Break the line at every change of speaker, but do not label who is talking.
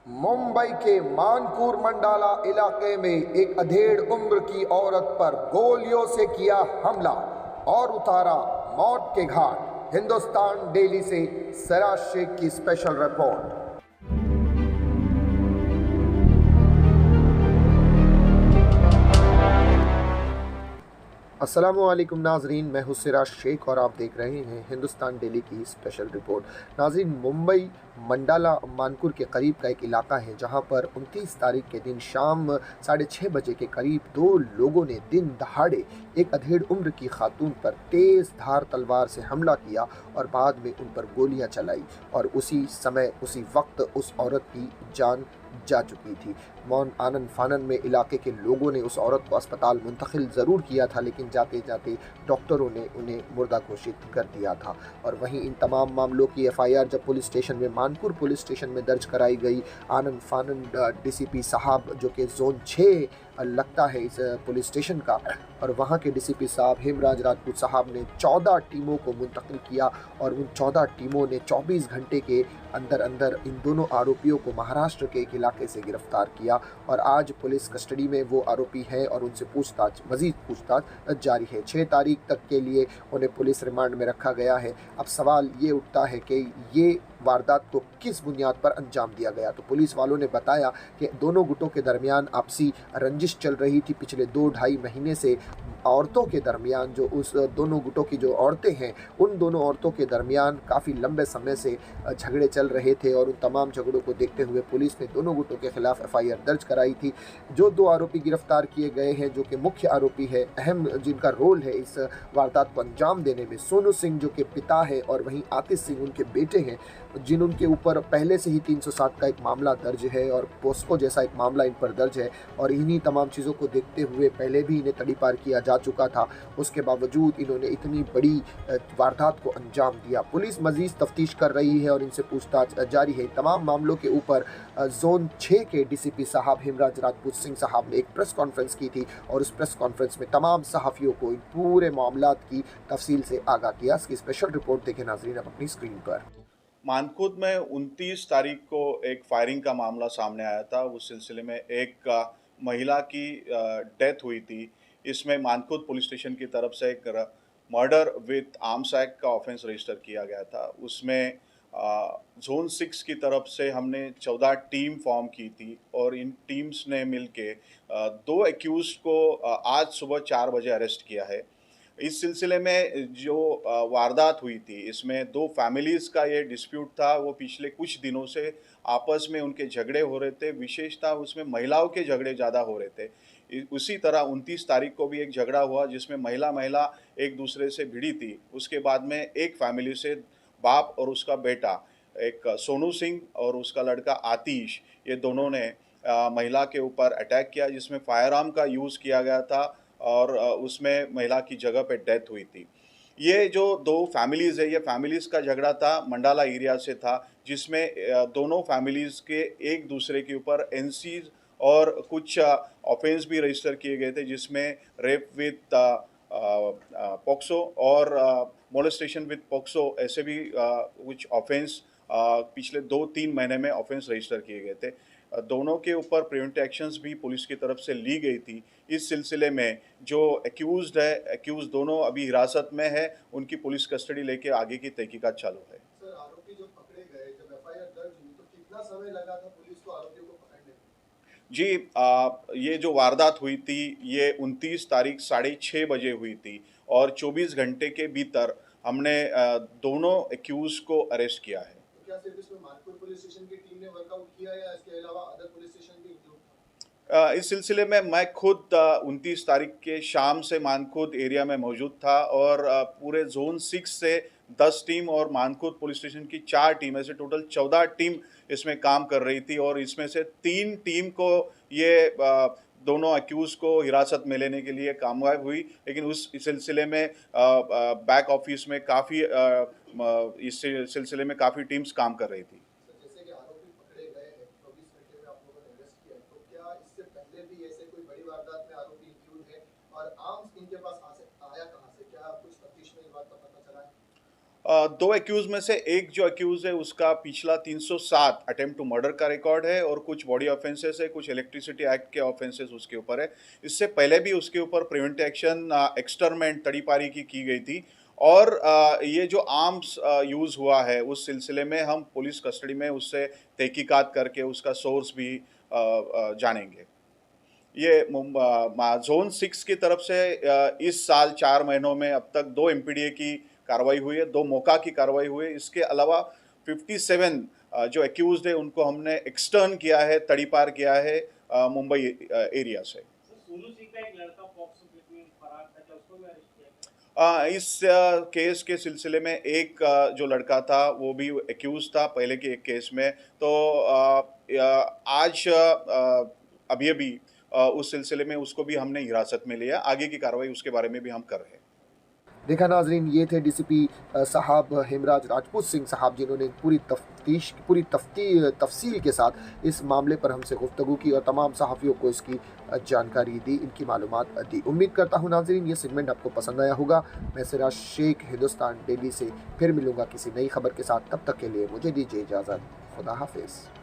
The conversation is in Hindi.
मुंबई के मानपुर मंडाला इलाके में एक अधेड़ उम्र की औरत पर गोलियों से किया हमला और उतारा मौत के घाट। हिंदुस्तान डेली से सराज शेख की स्पेशल रिपोर्ट। अस्सलामुअलैकुम नाजरीन, मैं हूं सिराज शेख और आप देख रहे हैं हिंदुस्तान डेली की स्पेशल रिपोर्ट। नाजरीन, मुंबई मंडाला मानपुर के करीब का एक इलाका है जहां पर 29 तारीख के दिन शाम 6:30 बजे के करीब दो लोगों ने दिन दहाड़े एक अधेड़ उम्र की खातून पर तेज़ धार तलवार से हमला किया और बाद में उन पर गोलियां चलाई और उसी समय उसी वक्त उस औरत की जान जा चुकी थी। मौन आनन फानन में इलाके के लोगों ने उस औरत को अस्पताल मुंतकिल ज़रूर किया था, लेकिन जाते जाते डॉक्टरों ने उन्हें मुर्दा घोषित कर दिया था। और वहीं इन तमाम मामलों की एफआईआर जब पुलिस स्टेशन में मानपुर पुलिस स्टेशन में दर्ज कराई गई, आनन फानन डीसीपी साहब जो कि जोन 6 लगता है इस पुलिस स्टेशन का, और वहाँ के डीसीपी साहब हेमराज राजपूत साहब ने 14 टीमों को मुंतकिल किया और उन 14 टीमों ने 24 घंटे के अंदर अंदर इन दोनों आरोपियों को महाराष्ट्र के एक इलाके से गिरफ्तार किया और आज पुलिस कस्टडी में वो आरोपी हैं और उनसे मज़ीद पूछताछ जारी है। 6 तारीख तक के लिए उन्हें पुलिस रिमांड में रखा गया है। अब सवाल ये उठता है कि ये वारदात को किस बुनियाद पर अंजाम दिया गया। तो पुलिस वालों ने बताया कि दोनों गुटों के दरमियान आपसी रंजिश चल रही थी पिछले 2-2.5 महीने से। औरतों के दरमियान जो उस दोनों गुटों की जो औरतें हैं, उन दोनों औरतों के दरमियान काफ़ी लंबे समय से झगड़े चल रहे थे और उन तमाम झगड़ों को देखते हुए पुलिस ने दोनों गुटों के खिलाफ एफआईआर दर्ज कराई थी। जो 2 आरोपी गिरफ्तार किए गए हैं, जो कि मुख्य आरोपी है, अहम जिनका रोल है इस वारदात को अंजाम देने में, सोनू सिंह जो कि पिता है और वहीं आतिश सिंह उनके बेटे हैं, जिनके ऊपर पहले से ही 307 का एक मामला दर्ज है और पोस्को जैसा एक मामला इन पर दर्ज है। और इन्हीं तमाम चीज़ों को देखते हुए पहले भी इन्हें तड़ीपार किया जा चुका था, उसके बावजूद इन्होंने इतनी बड़ी वारदात को अंजाम दिया। पुलिस मजीद तफ्तीश कर रही है और इनसे पूछताछ जारी है। तमाम मामलों के ऊपर जोन 6 के डीसीपी साहब हेमराज राजपूत सिंह साहब ने एक प्रेस कॉन्फ्रेंस की थी और उस प्रेस कॉन्फ्रेंस में तमाम सहाफ़ियों को इन पूरे मामलात की तफसील से आगाह किया। इसकी स्पेशल रिपोर्ट देखें नाजरीन आप अपनी स्क्रीन पर।
मानखुद में 29 तारीख को एक फायरिंग का मामला सामने आया था। उस सिलसिले में एक महिला की डेथ हुई थी। इसमें मानखुद पुलिस स्टेशन की तरफ से एक मर्डर विथ आर्म्स एक्ट का ऑफेंस रजिस्टर किया गया था। उसमें ज़ोन 6 की तरफ से हमने 14 टीम फॉर्म की थी और इन टीम्स ने मिलके 2 एक्यूज़्ड को आज सुबह 4 बजे अरेस्ट किया है। इस सिलसिले में जो वारदात हुई थी, इसमें 2 फैमिलीज़ का ये डिस्प्यूट था। वो पिछले कुछ दिनों से आपस में उनके झगड़े हो रहे थे, विशेषतः उसमें महिलाओं के झगड़े ज़्यादा हो रहे थे। उसी तरह 29 तारीख को भी एक झगड़ा हुआ जिसमें महिला एक दूसरे से भिड़ी थी। उसके बाद में एक फैमिली से बाप और उसका बेटा, एक सोनू सिंह और उसका लड़का आतिश, ये दोनों ने महिला के ऊपर अटैक किया जिसमें फायर आर्म का यूज़ किया गया था और उसमें महिला की जगह पे डेथ हुई थी। ये जो 2 फैमिलीज़ है, ये फैमिलीज़ का झगड़ा था, मंडाला एरिया से था, जिसमें दोनों फैमिलीज़ के एक दूसरे के ऊपर एनसीज़ और कुछ ऑफेंस भी रजिस्टर किए गए थे, जिसमें रेप विथ पॉक्सो और मोलेस्टेशन विथ पॉक्सो ऐसे भी कुछ ऑफेंस पिछले 2-3 महीने में ऑफेंस रजिस्टर किए गए थे। दोनों के ऊपर प्रिवेंटिव एक्शंस भी पुलिस की तरफ से ली गई थी। इस सिलसिले में जो एक्यूज़्ड है, एक्यूज़ दोनों अभी हिरासत में है, उनकी पुलिस कस्टडी लेके आगे की तहकीकात चालू है।
सर, आरोपी जो पकड़े गए, जब एफआईआर दर्ज हुई तो कितना समय लगा था पुलिस को आरोपियों को पकड़ने में?
जी, ये जो वारदात हुई थी, ये 29 तारीख 6:30 बजे हुई थी और 24 घंटे के भीतर हमने दोनों एक्यूज़ को अरेस्ट किया है।
तो क्या सिर्फ इसमें मानपुर पुलिस स्टेशन की टीम ने वर्कआउट किया या इसके अलावा अदर पुलिस स्टेशन भी इंक्लूड था?
इस सिलसिले में मैं खुद 29 तारीख के शाम से मानखुद एरिया में मौजूद था और पूरे ज़ोन 6 से 10 टीम और मानखुद पुलिस स्टेशन की 4 टीम, ऐसे टोटल 14 टीम इसमें काम कर रही थी और इसमें से 3 टीम को ये दोनों एक्यूज़ को हिरासत में लेने के लिए कामयाब हुई। लेकिन उस सिलसिले में बैक ऑफिस में काफ़ी इस सिलसिले में काफ़ी टीम्स काम कर रही थी।
सर, जैसे कि आरोपी पकड़े गए हैं, 24 घंटे में आप लोगों ने अरेस्ट किया है, तो क्या इससे पहले भी ऐसे कोई बड़ी वारदात में आरोपी इंक्लूड है और आर्म्स इनके पास आया कहाँ से? क्या कुछ तफ्तीश में इस बात का पता चला है?
दो एक्यूज में से एक जो एक्यूज है उसका पिछला 307 अटेम्प्ट टू मर्डर का रिकॉर्ड है और कुछ बॉडी ऑफेंसेस है, कुछ इलेक्ट्रिसिटी एक्ट के ऑफेंसेस उसके ऊपर है। इससे पहले भी उसके ऊपर प्रिवेंटिव एक्शन एक्सटर्मेंट तड़ीपारी की गई थी और ये जो आर्म्स यूज़ हुआ है उस सिलसिले में हम पुलिस कस्टडी में उससे तहकीकात करके उसका सोर्स भी जानेंगे। ये ज़ोन 6 की तरफ से इस साल 4 महीनों में अब तक 2 एमपीडीए की कार्रवाई हुई है, 2 मौका की कार्रवाई हुई है। इसके अलावा 57 जो एक्यूज़्ड है उनको हमने एक्सटर्न किया है, तड़ीपार किया है मुंबई एरिया से।
सोनू सिंह का एक लड़का पॉक्सो केस में फरार था, क्या उसको भी अरेस्ट किया गया?
इस केस के सिलसिले में एक जो लड़का था वो भी एक्यूज था पहले के एक केस में। तो आज अभी उस सिलसिले में उसको भी हमने हिरासत में लिया। आगे की कार्रवाई उसके बारे में भी हम कर रहे हैं।
देखा नाजरीन, ये थे डीसीपी साहब हेमराज राजपूत सिंह साहब, जिन्होंने पूरी तफसील के साथ इस मामले पर हमसे गुफ्तगू की और तमाम सहाफ़ियों को इसकी जानकारी दी, इनकी मालूमात दी। उम्मीद करता हूँ नाजरीन ये सेगमेंट आपको पसंद आया होगा। मैं सिराज शेख, हिंदुस्तान डेली से फिर मिलूँगा किसी नई खबर के साथ। तब तक के लिए मुझे दीजिए इजाज़त। खुदा हाफिज़।